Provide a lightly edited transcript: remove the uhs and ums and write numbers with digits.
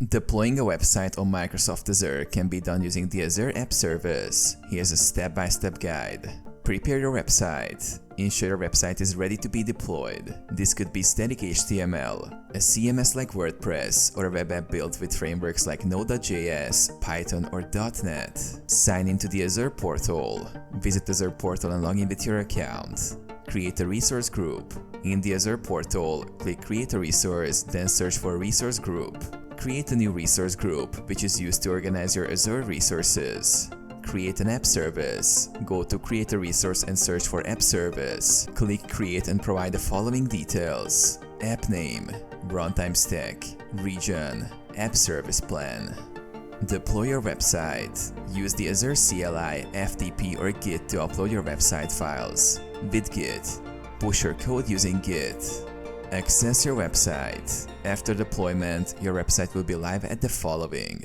Deploying a website on Microsoft Azure can be done using the Azure App Service. Here's a step-by-step guide. Prepare your website. Ensure your website is ready to be deployed. This could be static HTML, a CMS like WordPress, or a web app built with frameworks like Node.js, Python, or .NET. Sign into the Azure portal. Visit the Azure portal and log in with your account. Create a resource group. In the Azure portal, click Create a Resource, then search for Resource Group. Create a new resource group, which is used to organize your Azure resources. Create an app service. Go to Create a Resource and search for App Service. Click Create and provide the following details: app name, runtime stack, region, app service plan. Deploy your website. Use the Azure CLI, FTP, or Git to upload your website files. With Git, push your code using Git. Access your website. After deployment, your website will be live at the following: